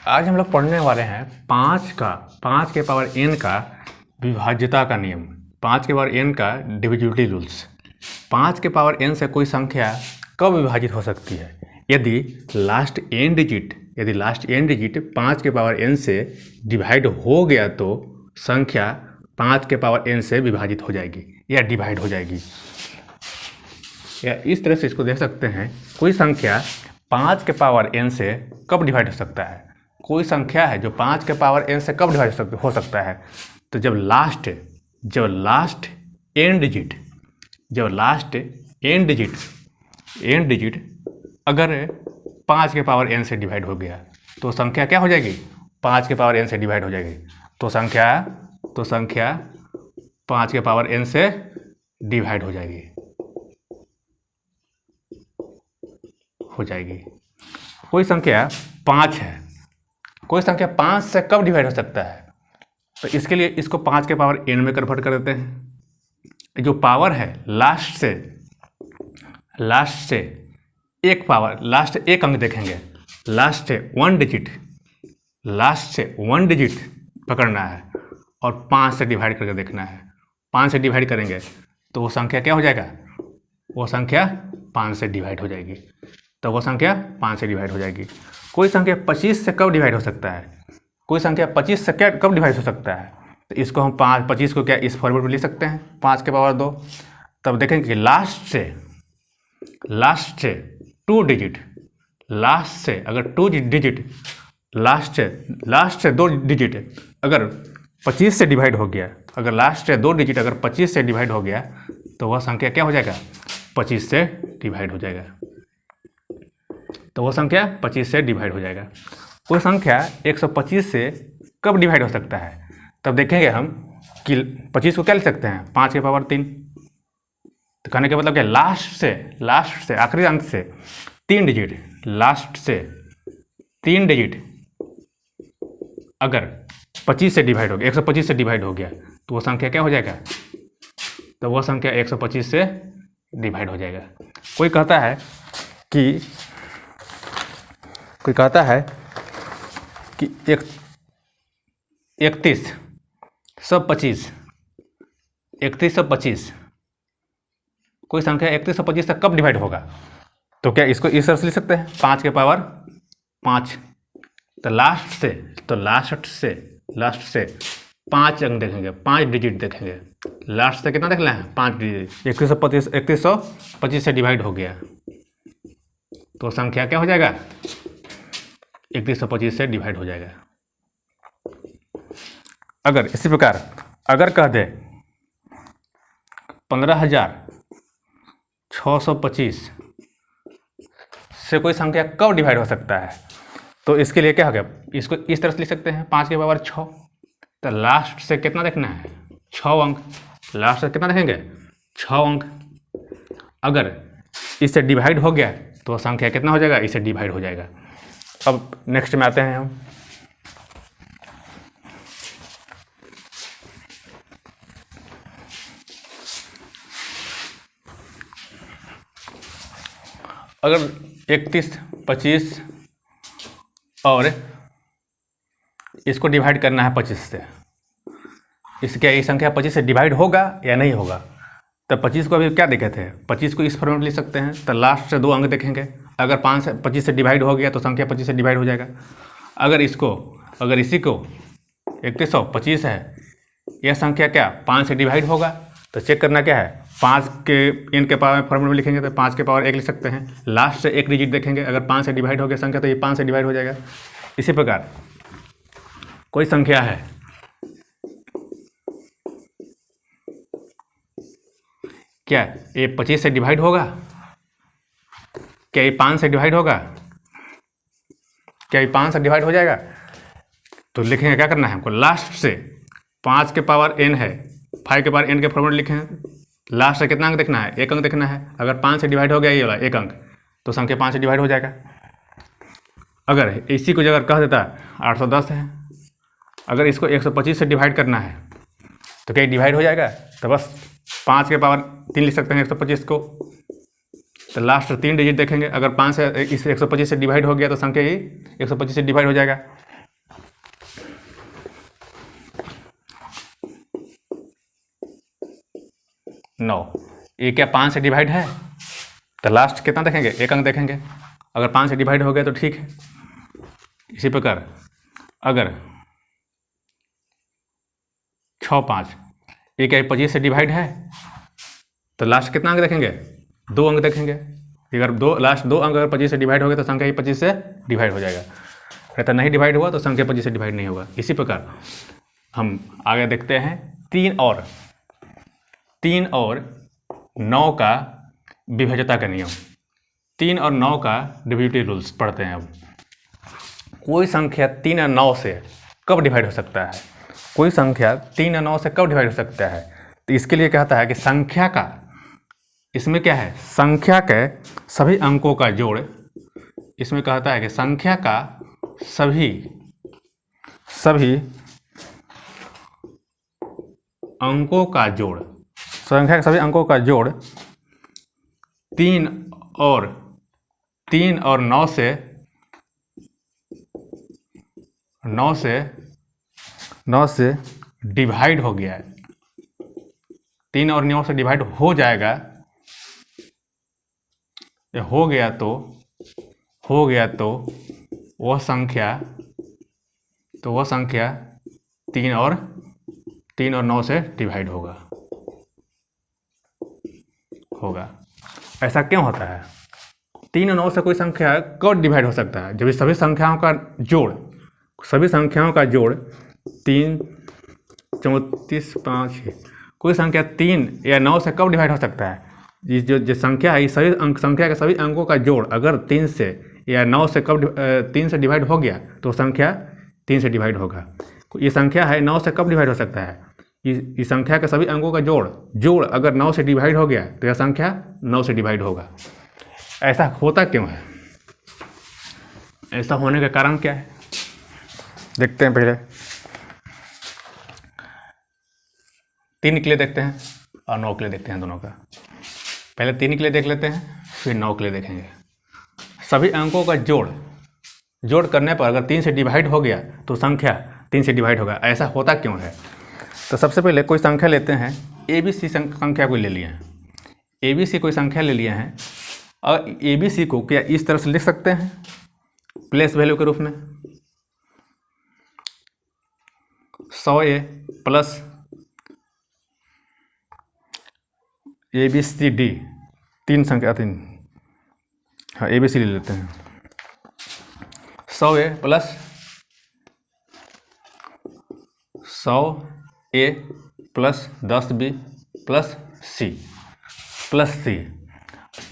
आज हम लोग पढ़ने वाले हैं पाँच के पावर n का विभाज्यता का नियम, 5 के पावर n का डिविजिबिलिटी रूल्स। 5 के पावर n से कोई संख्या कब विभाजित हो सकती है? यदि लास्ट n डिजिट 5 के पावर n से डिवाइड हो गया तो संख्या 5 के पावर n से विभाजित हो जाएगी या डिवाइड हो जाएगी। या इस तरह से इसको देख सकते हैं, कोई संख्या 5 के पावर n से कब डिवाइड हो सकता है? कोई संख्या है जो 5 के पावर n से कब डिवाइड हो सकता है? तो जब लास्ट n डिजिट अगर 5 के पावर n से डिवाइड हो गया तो संख्या क्या हो जाएगी? 5 के पावर n से डिवाइड हो जाएगी। तो संख्या 5 के पावर n से डिवाइड हो जाएगी। कोई संख्या 5 है, कोई संख्या 5 से कब डिवाइड हो सकता है? तो इसके लिए इसको 5 के पावर n में कन्वर्ट कर देते हैं। जो पावर है लास्ट से एक अंक देखेंगे, लास्ट से वन डिजिट पकड़ना है और 5 से डिवाइड करके देखना है। 5 से डिवाइड करेंगे तो वो संख्या क्या हो जाएगा? वो संख्या 5 से डिवाइड हो जाएगी। कोई संख्या 25 से कब डिवाइड हो सकता है? कोई संख्या 25 से क्या कब डिवाइड हो सकता है? तो इसको हम 25 को क्या इस फॉर्मेट में लिख सकते हैं, 5 के पावर 2। तब देखेंगे कि लास्ट से दो डिजिट अगर 25 से डिवाइड हो गया, अगर लास्ट से 2 डिजिट अगर 25 से डिवाइड हो गया तो वह संख्या क्या हो जाएगा? 25 से डिवाइड हो जाएगा। कोई संख्या 125 से कब डिवाइड हो सकता है? तब देखेंगे हम कि 25 को क्या लिख सकते हैं? 5 के पावर 3। तो कहने का मतलब क्या? लास्ट से आखिरी अंक से 3 डिजिट अगर 25 से डिवाइड हो गया, 125 से डिवाइड हो गया तो वो संख्या क्या हो जाएगा? तो वो संख्या 125 से डिवाइड हो जाएगा। कोई कहता है कि 3125 कोई संख्या 3125 से कब डिवाइड होगा? तो क्या इसको इस तरह से लिख सकते हैं, 5 के पावर 5। तो लास्ट से 5 अंक देखेंगे, 5 डिजिट देखेंगे। लास्ट से कितना देखना है? 5 डिजिट। 3125 से डिवाइड हो गया तो संख्या क्या हो जाएगा? 3125 से डिवाइड हो जाएगा। अगर इसी प्रकार अगर कह दे 15625 से कोई संख्या कब डिवाइड हो सकता है? तो इसके लिए क्या हो गया? इसको इस तरह से लिख सकते हैं, 5 के पावर 6। तो लास्ट से कितना देखना है? 6 अंक। लास्ट से कितना देखेंगे? 6 अंक। अगर इससे डिवाइड हो गया तो संख्या कितना हो जाएगा? इससे डिवाइड हो जाएगा। अब नेक्स्ट में आते हैं हम। अगर 3125 और इसको डिवाइड करना है 25 से, इसके ये संख्या 25 से डिवाइड होगा या नहीं होगा? तो 25 को अभी क्या देखे थे? 25 को इस फॉर्मेट में लिख सकते हैं। तो लास्ट से 2 अंक देखेंगे, अगर 25 से डिवाइड हो गया तो संख्या 25 से डिवाइड हो जाएगा। अगर इसी को 3125 है, यह संख्या क्या 5 से डिवाइड होगा? तो चेक करना क्या है, 5 के n के पावर फॉर्मेट में लिखेंगे तो 5 के पावर 1 लिख सकते हैं। लास्ट से 1 डिजिट देखेंगे, अगर 5 से डिवाइड हो गया संख्या तो ये 5 से डिवाइड हो जाएगा। इसी प्रकार कोई संख्या है क्या ये 25 से डिवाइड होगा? क्या ये 5 से डिवाइड होगा? क्या ये 5 से डिवाइड हो जाएगा? तो लिखेंगे, क्या करना है हमको? लास्ट से 5 के पावर n है, 5 के पावर n के फॉर्मेट लिखे हैं। लास्ट से कितना अंक देखना है? 1 अंक देखना है। अगर 5 से डिवाइड हो गया ये वाला 1 अंक तो संख्या 5 से डिवाइड हो जाएगा। अगर इसी को जगह कह देता 810 है, अगर इसको 125 से डिवाइड करना है तो क्या डिवाइड हो जाएगा? तो बस 5 के पावर 3 लिख सकते हैं 125 को। तो लास्ट 3 डिजिट देखेंगे, अगर 5 से इस 125 से डिवाइड हो गया तो संख्या ही 125 से डिवाइड हो जाएगा। 9। ये क्या 5 से डिवाइड है? तो लास्ट कितना देखेंगे? एक अंक देखेंगे। अगर 5 से डिवाइड हो गया तो ठीक है। इसी प्रकार अगर 6 5 ये क्या 25 से डिवाइड है? तो लास्ट कितना अंक देखेंगे? 2 अंक देखेंगे। अगर लास्ट 2 अंक अगर 25 से डिवाइड हो गया तो संख्या ही 25 से डिवाइड हो जाएगा। अगर नहीं डिवाइड हुआ तो संख्या 25 से डिवाइड नहीं होगा। इसी प्रकार हम आगे देखते हैं 3 और 9 का विभाज्यता का नियम। 3 और 9 का डिविजिबिलिटी रूल्स पढ़ते हैं। अब कोई संख्या 3 और 9 से कब डिवाइड हो सकता है? कोई संख्या 3 और 9 से कब डिवाइड हो सकता है? तो इसके लिए कहता है कि संख्या का, इसमें क्या है, संख्या के सभी अंकों का जोड़, इसमें कहता है कि संख्या का सभी अंकों का जोड़, संख्या के सभी अंकों का जोड़ 3 और 9 से डिवाइड हो गया है। 3 और 9 से डिवाइड हो जाएगा, हो गया तो वह संख्या 3 और 9 से डिवाइड होगा। ऐसा क्यों होता है? 3 और 9 से कोई संख्या कब डिवाइड हो सकता है? जब सभी संख्याओं का जोड़ 3 34 5 कोई संख्या 3 या 9 से कब डिवाइड हो सकता है? ये जो संख्या है, सभी संख्या के सभी अंकों का जोड़ अगर 3 से या 9 से कब 3 से डिवाइड हो गया तो संख्या 3 से डिवाइड होगा। ये संख्या है 9 से कब डिवाइड हो सकता है? इस संख्या के सभी अंकों का जोड़ अगर 9 से डिवाइड हो गया तो यह संख्या 9 से डिवाइड होगा। ऐसा होता क्यों है? ऐसा होने का कारण क्या है, देखते हैं। पहले 3 के लिए देखते हैं और 9 के लिए देखते हैं, दोनों का। पहले 3 के लिए देख लेते हैं, फिर 9 के लिए देखेंगे। सभी अंकों का जोड़ करने पर अगर 3 से डिवाइड हो गया तो संख्या 3 से डिवाइड होगा। ऐसा होता क्यों है? तो सबसे पहले कोई संख्या लेते हैं, ABC संख्या कोई ले लिए हैं, ABC कोई संख्या ले लिए हैं, और ABC को क्या इस तरह से लिख सकते हैं प्लेस वैल्यू के रूप में? 100A प्लस ABCD, 3 संख्या, 3, हाँ ABC ले लेते हैं। 100A plus 100A plus 10B plus C।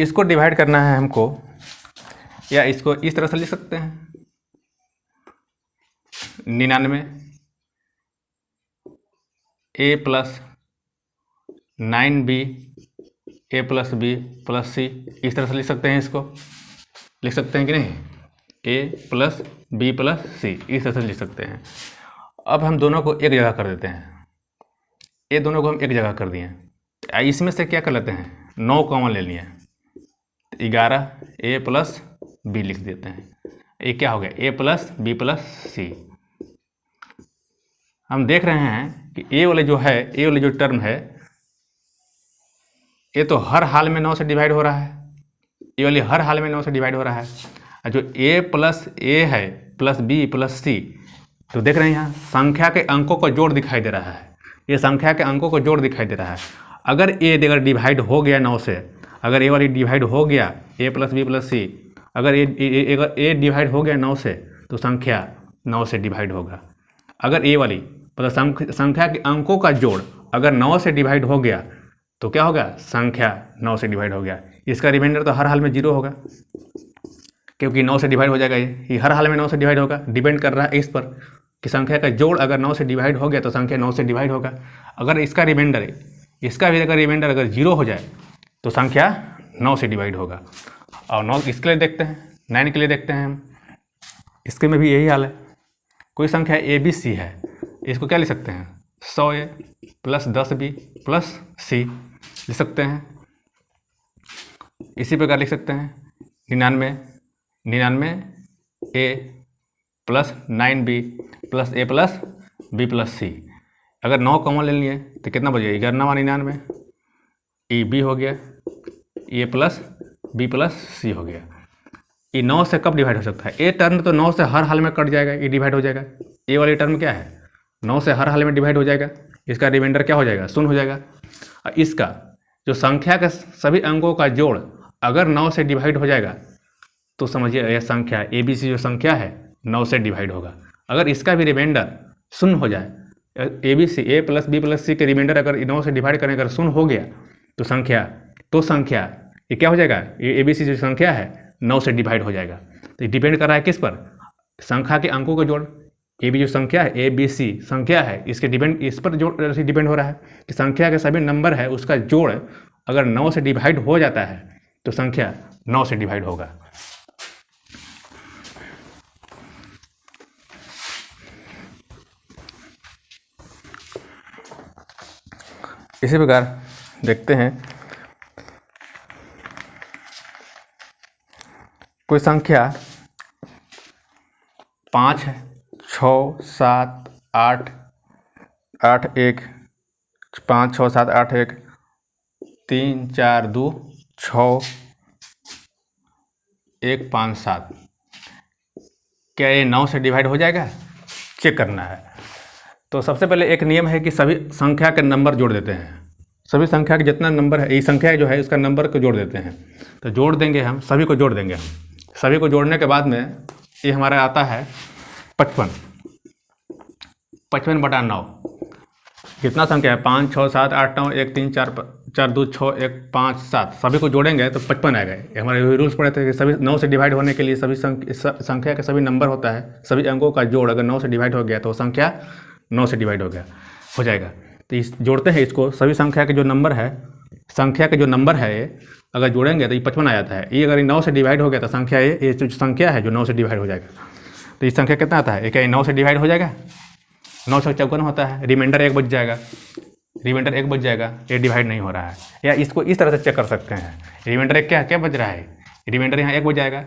इसको डिवाइड करना है हमको, या इसको इस तरह से लिख सकते हैं 99A plus 9B A plus B plus C, इस तरह से लिख सकते हैं। इसको लिख सकते हैं कि नहीं? A plus B plus C, इस तरह से लिख सकते हैं। अब हम दोनों को एक जगह कर देते हैं, ये दोनों को हम एक जगह कर दिए। इसमें से क्या कर लेते हैं, 9 कॉमन ले लिए, 11A प्लस B लिख देते हैं। ये क्या हो गया, A plus B plus C। हम देख रहे हैं कि ए वाले जो टर्म है, ये तो हर हाल में 9 से डिवाइड हो रहा है, ये वाली हर हाल में 9 से डिवाइड हो रहा है। और जो A प्लस A है प्लस B प्लस C, तो देख रहे हैं यहाँ संख्या के अंकों का जोड़ दिखाई दे रहा है, ये संख्या के अंकों को जोड़ दिखाई दे रहा है। अगर अगर डिवाइड हो गया 9 से, अगर ए वाली डिवाइड हो गया A plus B plus C, अगर ए डिवाइड हो गया 9 से तो संख्या 9 से डिवाइड होगा। अगर ए वाली मतलब संख्या के अंकों का जोड़ अगर 9 से डिवाइड हो गया तो क्या होगा, संख्या 9 से डिवाइड हो गया। इसका रिमाइंडर तो हर हाल में 0 होगा, क्योंकि 9 से डिवाइड हो जाएगा। ये हर हाल में 9 से डिवाइड होगा, डिपेंड कर रहा है इस पर कि संख्या का जोड़ अगर 9 से डिवाइड हो गया तो संख्या 9 से डिवाइड होगा। अगर इसका भी अगर रिमाइंडर अगर 0 हो जाए तो संख्या 9 से डिवाइड होगा। और 9 इसके लिए देखते हैं, 9 के लिए देखते हैं हम, इसके में भी यही हाल है। कोई संख्या ABC है, इसको क्या लिख सकते हैं, 100A plus 10B plus C लिख सकते हैं। इसी प्रकार लिख सकते हैं 99A plus 9B plus A plus B plus C। अगर 9 कॉमन ले लिए तो कितना बचेगा, 11 99, ए बी हो गया, ए प्लस बी प्लस सी हो गया। ये 9 से कब डिवाइड हो सकता है? ए टर्म तो 9 से हर हाल में कट जाएगा, ये डिवाइड हो जाएगा। ए वाली टर्म क्या है? 9 से हर हाल में डिवाइड हो जाएगा, इसका रिमाइंडर क्या हो जाएगा? शून्य हो जाएगा। और इसका जो संख्या के सभी अंकों का जोड़ अगर 9 से डिवाइड हो जाएगा तो समझिए यह संख्या ए बी सी जो संख्या है 9 से डिवाइड होगा। अगर इसका भी रिमाइंडर शून्य हो जाए, A B C A plus B plus C के रिमाइंडर अगर 9 से डिवाइड करने अगर शून्य हो गया तो संख्या ये क्या हो जाएगा? ये ए बी सी जो संख्या है 9 से डिवाइड हो जाएगा। तो ये डिपेंड कर रहा है किस पर? संख्या के अंकों का जोड़। ए बी जो संख्या है, ए बी सी संख्या है, इसके डिपेंड इस पर जोड़ डिपेंड हो रहा है कि संख्या के सभी नंबर है उसका जोड़ अगर 9 से डिवाइड हो जाता है तो संख्या 9 से डिवाइड होगा। इसी प्रकार देखते हैं कोई संख्या 5 है, 6 7 8 8 1 5 6 7 8 1 3 4 2 6 1 5 7। क्या ये 9 से डिवाइड हो जाएगा? चेक करना है। तो सबसे पहले एक नियम है कि सभी संख्या के नंबर जोड़ देते हैं। सभी संख्या के जितना नंबर है, ये संख्या जो है इसका नंबर को जोड़ देते हैं। तो जोड़ देंगे हम, सभी को जोड़ देंगे हम। सभी को जोड़ने के बाद में ये हमारा आता है 55। 55 बटा 9 कितना संख्या है? 5 6 7 8 9 1 3 4 4 2 6 1 5 7। सभी को जोड़ेंगे तो 55 आएगा। ये हमारे रूल्स पड़े थे कि सभी 9 से डिवाइड होने के लिए सभी संख्या के सभी नंबर होता है, सभी अंकों का जोड़ अगर 9 से डिवाइड हो गया तो संख्या 9 से डिवाइड हो जाएगा। तो इस जोड़ते हैं इसको, सभी संख्या के जो नंबर है ये अगर जोड़ेंगे तो ये 55 आ जाता है। ये अगर 9 से डिवाइड हो गया तो संख्या ये जो संख्या है जो 9 से डिवाइड हो जाएगा। तो ये संख्या कितना आता है? ये क्या 9 से डिवाइड हो जाएगा? 9 से 54 होता है, रिमाइंडर 1 बच जाएगा। ये डिवाइड नहीं हो रहा है। या इसको इस तरह से चेक कर सकते हैं, रिमाइंडर एक क्या बच रहा है? रिमाइंडर यहाँ 1 बच जाएगा,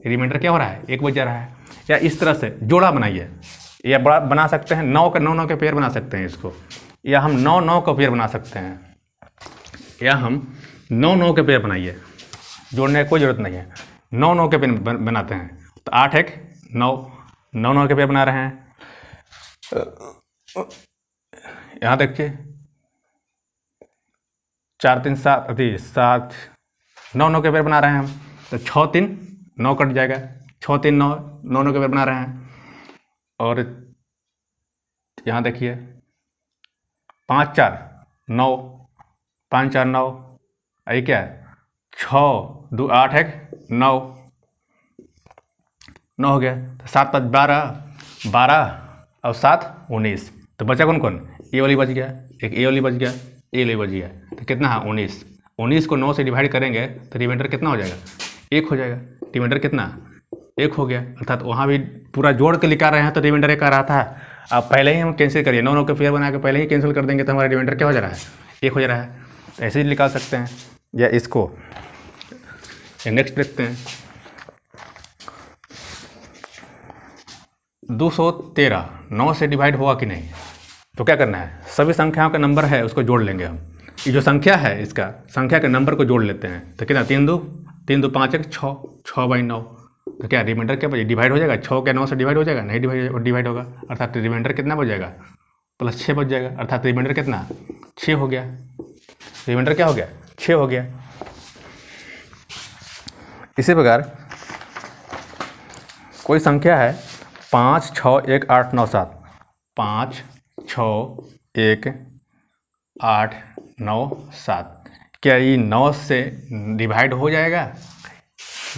रिमाइंडर क्या हो रहा है? 1 बच जा रहा है। या इस तरह से जोड़ा बनाइए, या बड़ा बना सकते हैं, 9 के 9 9 के पेयर बना सकते हैं इसको, या हम 9 9 का पेयर बना सकते हैं, या हम 9 9 के पेयर बनाइए। जोड़ने की कोई ज़रूरत नहीं है, 9 9 के पेयर बनाते हैं। तो 8 1 9 9 9 के पेयर बना रहे हैं। यहाँ देखिए 4 3 7 7 9 9 के पेयर बना रहे हैं हम। तो 6 3 9 कट जाएगा, 6 3 9 9 9 के पेयर बना रहे हैं। और यहाँ देखिए 5 4 9 5 4 9, ये क्या है? 6 2 8 1 9 9 हो गया। तो 7 5 12 12 और 7 19। तो बचा कौन कौन? ए वाली बच गया, एक ए वाली बच गया, ए वाली बच गया। तो कितना है? 19। 19 को 9 से डिवाइड करेंगे तो रिमाइंडर कितना हो जाएगा? 1 हो जाएगा। रिमाइंडर कितना? 1 हो गया। अर्थात वहाँ भी पूरा जोड़ के लिखा रहे हैं तो रिमाइंडर 1 आ रहा था। अब पहले ही हम कैंसिल करिए, 9 9 के पेयर बना के पहले ही कैंसिल कर देंगे तो हमारा रिमाइंडर क्या हो जा रहा है? 1 हो जा रहा है। तो ऐसे ही निकाल सकते हैं। या इसको नेक्स्ट देखते हैं, 213 9 से डिवाइड हुआ कि नहीं? तो क्या करना है? सभी संख्याओं का नंबर है उसको जोड़ लेंगे हम। ये जो संख्या है इसका संख्या के नंबर को जोड़ लेते हैं। तो कितना? 3 2 5 1 6 6 बाई 9। तो क्या रिमाइंडर क्या बचे? डिवाइड हो जाएगा। 6 के 9 से डिवाइड हो जाएगा? नहीं डिवाइड होगा। अर्थात रिमाइंडर कितना बच जाएगा? +6 बच जाएगा। अर्थात रिमाइंडर कितना? 6 हो गया। रिमाइंडर क्या हो गया? 6 हो गया। इसी प्रकार कोई संख्या है 5 6 1 8 9 7। 5 6 1 8 9 7। क्या ये 9 से डिवाइड हो जाएगा?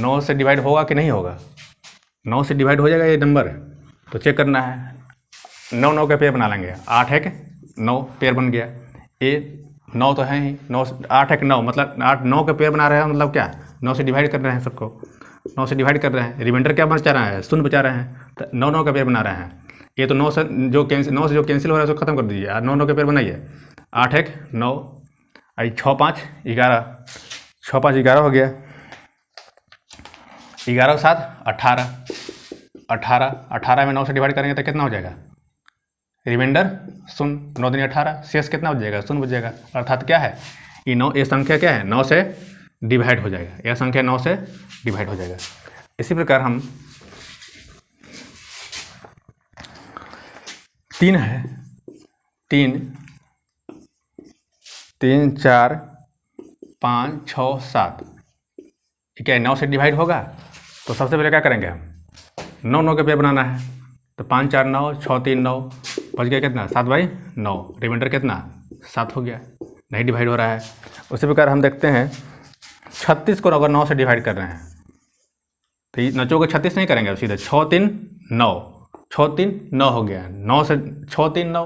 9 से डिवाइड होगा कि नहीं होगा? 9 से डिवाइड हो जाएगा ये नंबर। तो चेक करना है, 9 9 के पेयर बना लेंगे। 8 1 9 पेयर बन गया। ये 9 तो है ही, 9 8 1 9 मतलब 8 9 के पेयर बना रहे हैं। मतलब क्या? 9 से डिवाइड कर रहे हैं सबको, 9 से डिवाइड कर रहे हैं। रिमाइंडर क्या बचा रहा है? शून्य बचा रहे हैं। तो 9 9 का पेयर बना रहे हैं। ये तो 9 से जो कैंसिल हो रहा है उसको खत्म कर दीजिए। 9 9 के पेयर बनाइए। 8 1 9 6 5 11 6 5 11 हो गया। 11 7 18 18 18 में 9 से डिवाइड करेंगे तो कितना हो जाएगा? रिमाइंडर शून्य। 9 दूनी 18, शेष कितना बच जाएगा? शून्य बच जाएगा। अर्थात क्या है? ये संख्या क्या है, 9 से डिवाइड हो जाएगा, यह संख्या 9 से डिवाइड हो जाएगा। इसी प्रकार हम 3 है, 3 3 4 5 6 7, क्या है 9 से डिवाइड होगा। तो सबसे पहले क्या करेंगे हम, 9 9 के पेयर बनाना है। तो 5 4 9, 6 3 9, बच गया कितना 7/9, रिमाइंडर कितना 7 हो गया, नहीं डिवाइड हो रहा है। उसी प्रकार हम देखते हैं 36 को अगर 9 से डिवाइड कर रहे हैं तो ये नचो के 36 नहीं करेंगे, अब सीधे 6 3 9, 6 3 9 हो गया, 9 से 6 3 9,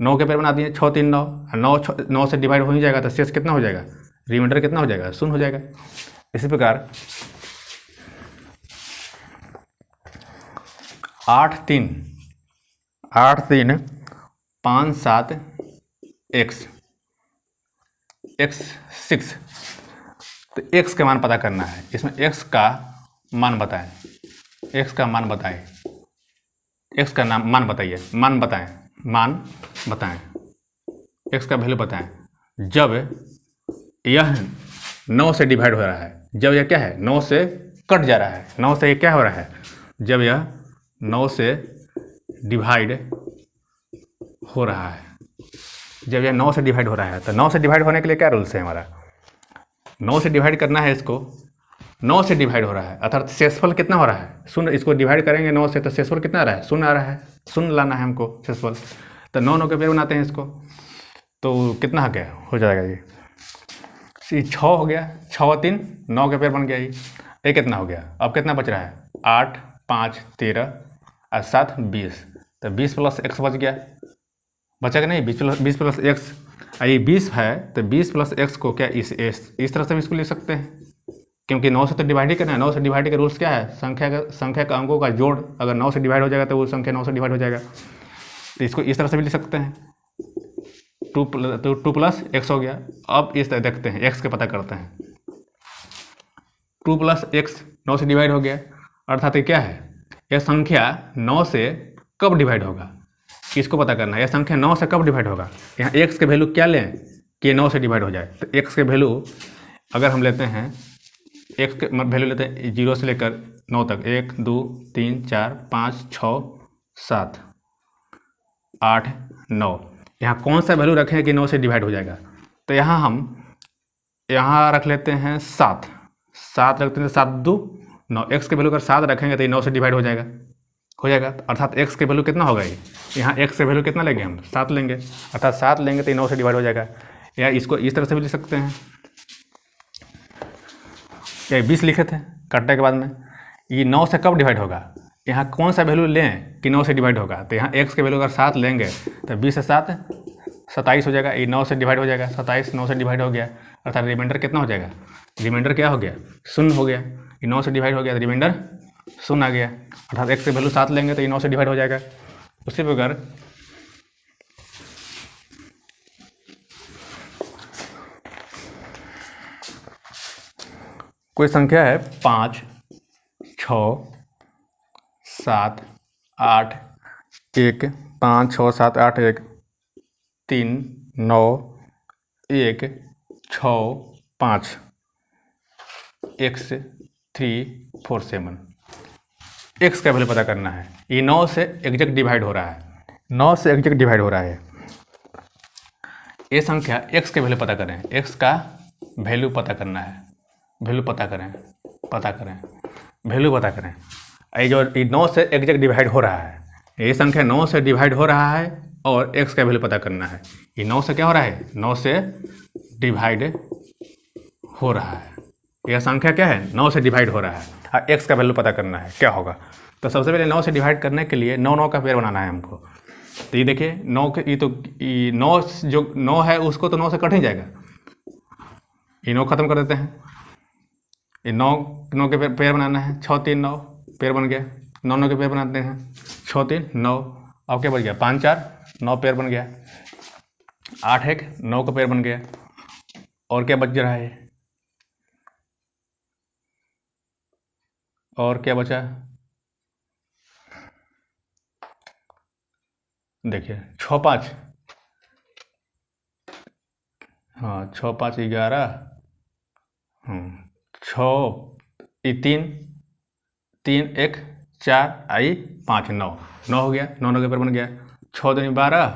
9 के पेयर बना दिए 6 3 9, 9 से डिवाइड हो ही जाएगा तो शेष कितना हो जाएगा, रिमाइंडर कितना हो जाएगा, 0 हो जाएगा। इसी प्रकार 8 3 5 7 x 6, तो x का मान पता करना है। इसमें x का मान बताएं, x का मान बताएं, x का नाम मान बताइए, मान बताएं, x का वैल्यू बताएं। जब यह 9 से डिवाइड हो रहा है, जब यह क्या है 9 से कट जा रहा है, 9 से ये क्या हो रहा है, जब यह 9 से डिवाइड हो रहा है, जब यह 9 से डिवाइड हो रहा है, तो 9 से डिवाइड होने के लिए क्या रूल्स है हमारा, 9 से डिवाइड करना है इसको, 9 से डिवाइड हो रहा है अर्थात शेषफल कितना हो रहा है, 0। इसको डिवाइड करेंगे 9 से तो शेषफल कितना आ रहा है, 0 आ रहा है, 0 लाना है हमको शेषफल। तो 9 9 के पेयर बनाते हैं इसको, तो कितना हो गया, हो जाएगा ये 6 हो गया, 6 3 9 के पेयर बन गया ये कितना हो गया। अब कितना बच रहा है, 8 5 13 और 7 20, तो 20 प्लस x बच गया, बचा कि नहीं, 20 प्लस x, ये 20 है तो 20 प्लस x को क्या इस तरह से भी इसको लिख सकते हैं, क्योंकि 9 से तो डिवाइड ही करना है। 9 से डिवाइड के रूल्स क्या है, संख्या का अंकों का जोड़ अगर 9 से डिवाइड हो जाएगा तो वो संख्या 9 से डिवाइड हो जाएगा, तो इसको इस तरह से भी लिख सकते हैं, 2 प्लस x हो गया। अब इस तरह देखते हैं, x के पता करते हैं, 2 प्लस x 9 से डिवाइड हो गया, अर्थात ये क्या है, यह संख्या 9 से कब डिवाइड होगा, इसको पता करना है। यह संख्या 9 से कब डिवाइड होगा, यहाँ x के वैल्यू क्या लें कि 9 से डिवाइड हो जाए, तो x के वैल्यू अगर हम लेते हैं, x के वैल्यू लेते हैं 0 से लेकर 9 तक, 1 2 3 4 5 6 7 8 9, यहाँ कौन सा वैल्यू रखें कि 9 से डिवाइड हो जाएगा, तो यहाँ हम रख लेते हैं 7 रखते हैं, 7 2 9, x के वैल्यू अगर 7 रखेंगे तो ये 9 से डिवाइड हो जाएगा, अर्थात x के वैल्यू कितना होगा, ये यहाँ x के वैल्यू कितना लेंगे हम, 7 लेंगे, अर्थात 7 लेंगे तो ये 9 से डिवाइड हो जाएगा। या इसको इस तरह से भी लिख सकते हैं, या 20 लिखे थे काटने के बाद में, ये 9 से कब डिवाइड होगा, यहाँ कौन सा वैल्यू लें कि 9 से डिवाइड होगा, तो यहाँ x के वैल्यू अगर 7 लेंगे तो 20 से 7 27 हो जाएगा, ये 9 से डिवाइड हो जाएगा, 27 9 से डिवाइड हो गया, अर्थात रिमाइंडर कितना हो जाएगा, रिमाइंडर क्या हो गया, 0 हो गया, ये 9 से डिवाइड हो गया तो रिमाइंडर 0 आ गया, अर्थात x की वैल्यू 7 लेंगे तो ये 9 से डिवाइड हो जाएगा। उसी प्रकार कोई संख्या है 5 6 7 8 1 5 6 7 8 1 3 9 1 6 5 x 3 4 7, x का वैल्यू पता करना है। ये 9 से एग्जैक्ट डिवाइड हो रहा है, 9 से एग्जैक्ट डिवाइड हो रहा है। ये संख्या x के वैल्यू पता करें, x का वैल्यू पता करना है, वैल्यू पता करें, वैल्यू पता करें। ये जो 9 से एग्जैक्ट डिवाइड हो रहा है, ये संख्या 9 से डिवाइड हो रहा है और x का वैल्यू पता करना है। ये 9 से क्या हो रहा है, 9 से डिवाइड हो रहा है, यह संख्या क्या है 9 से डिवाइड हो रहा है और x का वैल्यू पता करना है क्या होगा। तो सबसे पहले 9 से डिवाइड करने के लिए 9 9 का पेयर बनाना है हमको। तो ये देखिए 9 के, ये तो 9 जो 9 है उसको तो 9 से कट ही जाएगा, ये 9 खत्म कर देते हैं, ये 9 के पेयर बनाना है, 6 3 9 पेयर बन गया, 9 9 के पेयर बनाते हैं, 6 3 9, अब क्या बच गया 5 4 9 पेयर बन गया, 8 1 9 का पेयर बन गया, और क्या बच रहा है, और क्या बचा, देखिए 6 5 हाँ 6 5 11, 6 3 3 1 4 आई 5 9, 9 हो गया, 9 9 के पेपर बन गया। 6 दूनी 12,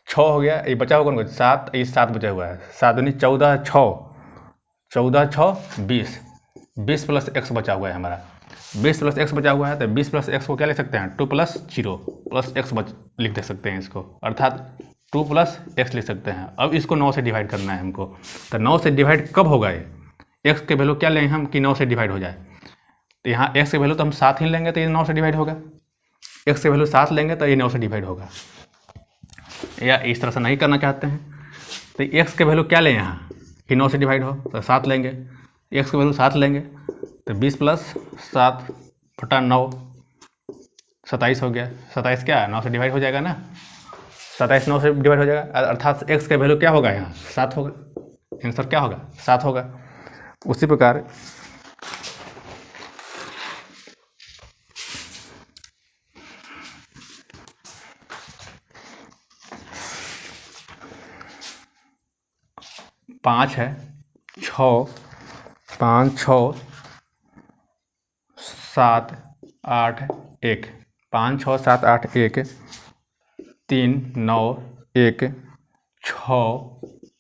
6 हो गया, ये बचा हुआ कौन, 7, ये 7 बचा हुआ है। 7 दूनी 14, 6 14 6 20, 20 प्लस x बचा हुआ है हमारा। 20 प्लस x बचा हुआ है तो 20 प्लस x को क्या लिख सकते हैं, 2 प्लस 0 प्लस x लिख दे सकते हैं इसको, अर्थात 2 प्लस x लिख सकते हैं। अब इसको 9 से डिवाइड करना है हमको, तो 9 से डिवाइड कब होगा ये, x के वैल्यू क्या लें हम कि 9 से डिवाइड हो जाए। तो यहाँ x के वैल्यू तो हम 7 ही लेंगे तो ये 9 से डिवाइड होगा, x के वैल्यू 7 लेंगे तो ये 9 से डिवाइड होगा। या इस तरह से नहीं करना चाहते हैं तो x के वैल्यू क्या लें यहाँ कि 9 से डिवाइड हो, तो 7 लेंगे, x के वैल्यू 7 लेंगे तो 20 प्लस 7 बटा 9 27 हो गया। 27 क्या 9 से डिवाइड हो जाएगा ना, 27 9 से डिवाइड हो जाएगा, अर्थात x का वैल्यू क्या होगा यहाँ 7 होगा, आंसर क्या होगा 7 होगा। उसी प्रकार पाँच है, 6 5 6 7 8 1, 5 6 7 8 1, 3 9 1 6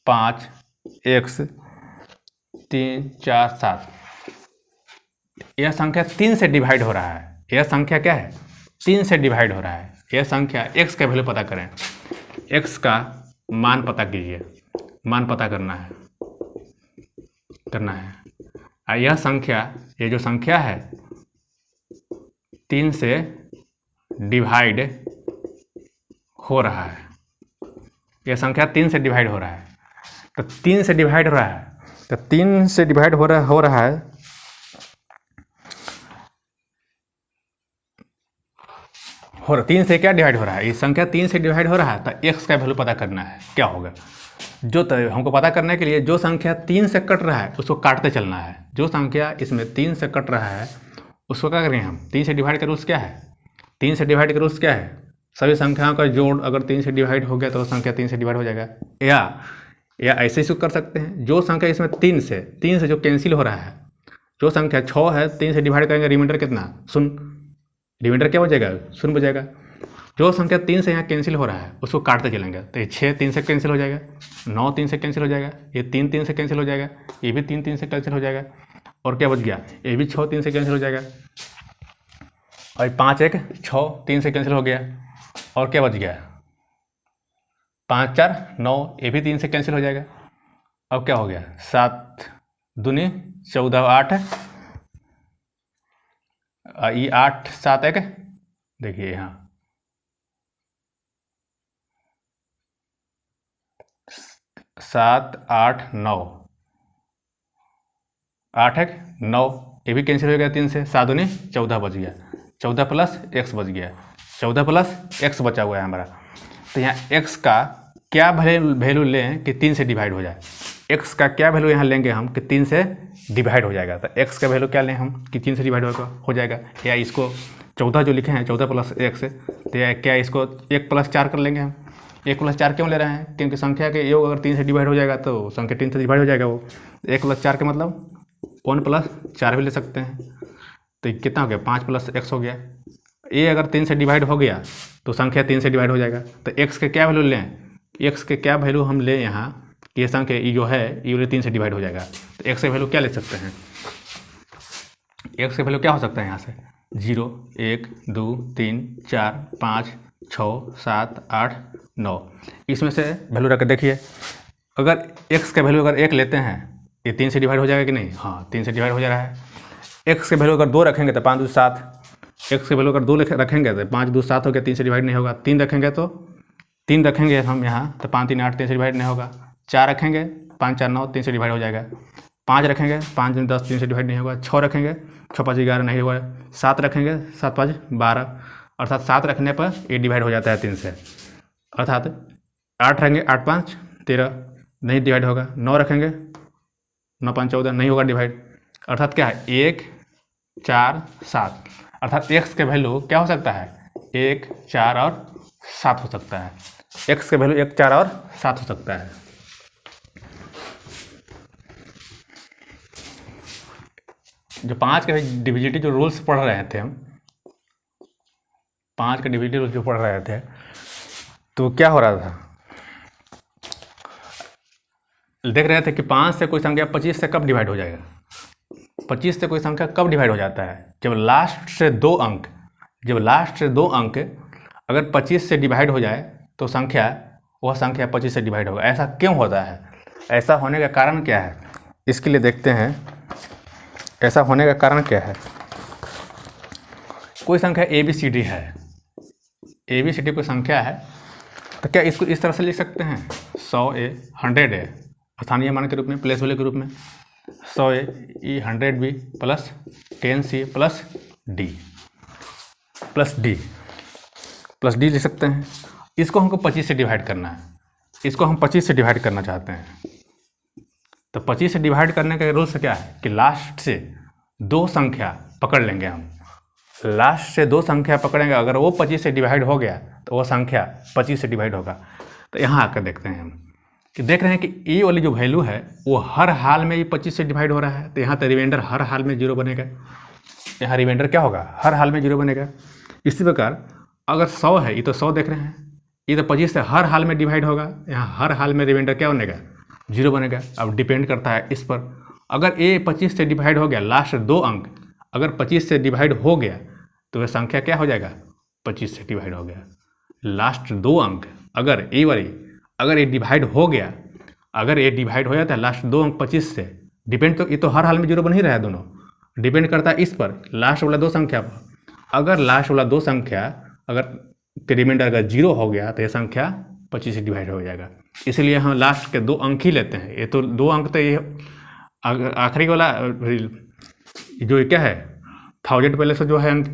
5 x 3 4 7। यह संख्या 3 से डिवाइड हो रहा है, यह संख्या क्या है 3 से डिवाइड हो रहा है। यह संख्या x का वैल्यू पता करें, x का मान पता कीजिए, मान पता करना है यह संख्या, ये जो संख्या है 3 से डिवाइड हो रहा है, यह संख्या 3 से डिवाइड हो रहा है, तो 3 से डिवाइड हो रहा है, तो 3 से डिवाइड हो रहा है और 3 से क्या डिवाइड हो रहा है, ये संख्या 3 से डिवाइड हो रहा है, तो x का वैल्यू पता करना है क्या होगा। जो हमको पता करने के लिए जो संख्या 3 से कट रहा है उसको काटते चलना है, जो संख्या इसमें 3 से कट रहा है उसको क्या करेंगे हम, 3 से डिवाइड का रूल्स क्या है, 3 से डिवाइड का रूल्स क्या है, सभी संख्याओं का जोड़ अगर 3 से डिवाइड हो गया तो संख्या 3 से डिवाइड हो जाएगा। या ऐसे ही कर सकते हैं, जो संख्या इसमें 3 से जो कैंसिल हो रहा है, जो संख्या 6 है 3 से डिवाइड करेंगे रिमाइंडर कितना 0, रिमाइंडर क्या बचेगा 0 बचेगा। जो संख्या 3 से यहाँ कैंसिल हो रहा है उसको काटते चलेंगे, तो ये 6 3 से कैंसिल हो जाएगा, 9 3 से कैंसिल हो जाएगा, ये 3 3 से कैंसिल हो जाएगा, ये भी 3 3 से कैंसिल हो जाएगा, और क्या बच गया ये भी 6 3 से कैंसिल हो जाएगा, और 5 1 6 3 से कैंसिल हो गया, और क्या बच गया 5 4 9, ये भी 3 से कैंसिल हो जाएगा। अब क्या हो गया 7 दूनी 14 8, ये 8 7 1, देखिए यहाँ 7 8 9, 8 1 9, ये भी कैंसिल हो गया 3 से, 7 दूनी 14 बच गया, 14 प्लस x बच गया, 14 प्लस x बचा हुआ है हमारा। तो यहाँ x का क्या वैल्यू लें कि 3 से डिवाइड हो जाए, x का क्या वैल्यू यहाँ लेंगे हम कि 3 से डिवाइड हो जाएगा, तो x का वैल्यू क्या लें हम कि 3 से डिवाइड हो जाएगा। या इसको 14 जो लिखे हैं 14 प्लस x, तो क्या इसको 1 प्लस 4 कर लेंगे हम। 1 प्लस 4 क्यों ले रहे हैं, क्योंकि संख्या के योग अगर 3 से डिवाइड हो जाएगा तो संख्या 3 से डिवाइड हो जाएगा, वो 1 प्लस 4 का मतलब 1 प्लस 4 भी ले सकते हैं, तो कितना हो गया 5 प्लस x हो गया। ये अगर 3 से डिवाइड हो गया तो संख्या 3 से डिवाइड हो जाएगा, तो x के क्या वैल्यू लें, x के क्या वैल्यू हम लें यहाँ कि ये संख्या ये जो है ये 3 से डिवाइड हो जाएगा, तो x के वैल्यू क्या ले सकते हैं, x के वैल्यू क्या हो सकता है यहाँ से 0 1 2 3 4 5 6 7 8 9, इसमें से वैल्यू रख के देखिए, अगर x का वैल्यू अगर 1 लेते हैं ये 3 से डिवाइड हो जाएगा कि नहीं, हाँ 3 से डिवाइड हो जा रहा है। x के वैल्यू अगर 2 रखेंगे तो 5 2 7, x के वैल्यू अगर 2 रखेंगे तो 5 2 7 हो गया, 3 से डिवाइड नहीं होगा। 3 रखेंगे तो 3 रखेंगे हम यहाँ तो 5 3 8, 3 से डिवाइड नहीं होगा। 4 रखेंगे 5 4 9, 3 से डिवाइड हो जाएगा। 5 रखेंगे 5 3 10, 3 से डिवाइड नहीं होगा। 6 रखेंगे 6 5 11 नहीं होगा। 7 रखेंगे 7 5 12, अर्थात 7 रखने पर ये डिवाइड हो जाता है 3 से, अर्थात 8 रहेंगे 8 5 13 नहीं डिवाइड होगा। 9 रखेंगे 9 5 14 नहीं होगा डिवाइड, अर्थात क्या है 1 4 7, अर्थात x के वैल्यू क्या हो सकता है 1 4 और 7 हो सकता है। x के वैल्यू 1 4 और 7 हो सकता है। जो 5 के डिविजिबिलिटी जो रूल्स पढ़ रहे थे हम, 5 के डिविजिबिलिटी रूल्स जो पढ़ रहे थे, तो क्या हो रहा था, देख रहे थे कि 5 से कोई संख्या 25 से कब डिवाइड हो जाएगा। 25 से कोई संख्या कब डिवाइड हो जाता है, जब लास्ट से 2 अंक अगर 25 से डिवाइड हो जाए तो वह संख्या 25 से डिवाइड होगा। ऐसा क्यों होता है, ऐसा होने का कारण क्या है, इसके लिए देखते हैं। ऐसा होने का कारण क्या है, कोई संख्या ABCD है, ABCD कोई संख्या है, तो क्या इसको इस तरह से लिख सकते हैं 100A 100A स्थानीय मान के रूप में, प्लेस वैल्यू के रूप में, 100A ई 100B plus 10C plus D लिख सकते हैं। इसको हमको 25 से डिवाइड करना है, इसको हम 25 से डिवाइड करना चाहते हैं। तो 25 से डिवाइड करने का रूल्स क्या है कि लास्ट से 2 संख्या पकड़ लेंगे हम, लास्ट से 2 संख्या पकड़ेंगे, अगर वो 25 से डिवाइड हो गया तो वो संख्या 25 से डिवाइड होगा। तो यहाँ आकर देखते हैं हम कि देख रहे हैं कि ई वाली जो वैल्यू है वो हर हाल में ये 25 से डिवाइड हो रहा है, तो यहाँ तो रिमाइंडर हर हाल में 0 बनेगा, यहाँ रिमाइंडर क्या होगा, हर हाल में 0 बनेगा। इसी प्रकार अगर 100 है, ये तो 100 देख रहे हैं, ये तो 25 से हर हाल में डिवाइड होगा, यहाँ हर हाल में रिमाइंडर क्या बनेगा, 0 बनेगा। अब डिपेंड करता है इस पर, अगर ए 25 से डिवाइड हो गया, लास्ट 2 अंक अगर 25 से डिवाइड हो गया तो वह संख्या क्या हो जाएगा, 25 से डिवाइड हो गया। लास्ट 2 अंक अगर ए वाली अगर ये डिवाइड हो गया, अगर ये डिवाइड हो जाता है लास्ट 2 अंक 25 से, डिपेंड तो ये तो हर हाल में 0 बन ही रहा है, दोनों डिपेंड करता है इस पर, लास्ट वाला 2 संख्या पर। अगर लास्ट वाला 2 संख्या अगर रिमाइंडर अगर 0 हो गया तो ये संख्या 25 से डिवाइड हो जाएगा। इसलिए हम लास्ट के 2 अंक ही लेते हैं। ये तो 2 अंक तो ये आखिरी वाला जो क्या है 1000 प्लेस जो है अंक,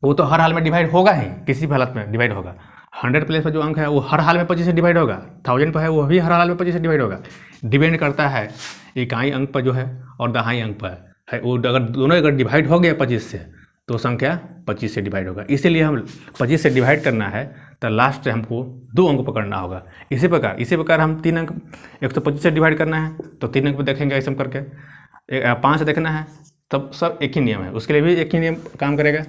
वो तो हर हाल में डिवाइड होगा ही, किसी भी हालत में डिवाइड होगा। 100 प्लेस पर जो अंक है वो हर हाल में 25 से डिवाइड होगा, 1000 पर है वो भी हर हाल में 25 से डिवाइड होगा। डिपेंड करता है इकाई अंक पर जो है और दहाई अंक पर है, वो अगर दोनों अगर डिवाइड हो गया 25 से तो संख्या 25 से डिवाइड होगा। इसीलिए हम 25 से डिवाइड करना है तो लास्ट हमको 2 अंक पकड़ना होगा। इसी प्रकार हम 3 अंक 125 से डिवाइड करना है तो 3 अंक पर देखेंगे ऐसे करके, 5 से देखना है, तब सब एक ही नियम है, उसके लिए भी एक ही नियम काम करेगा।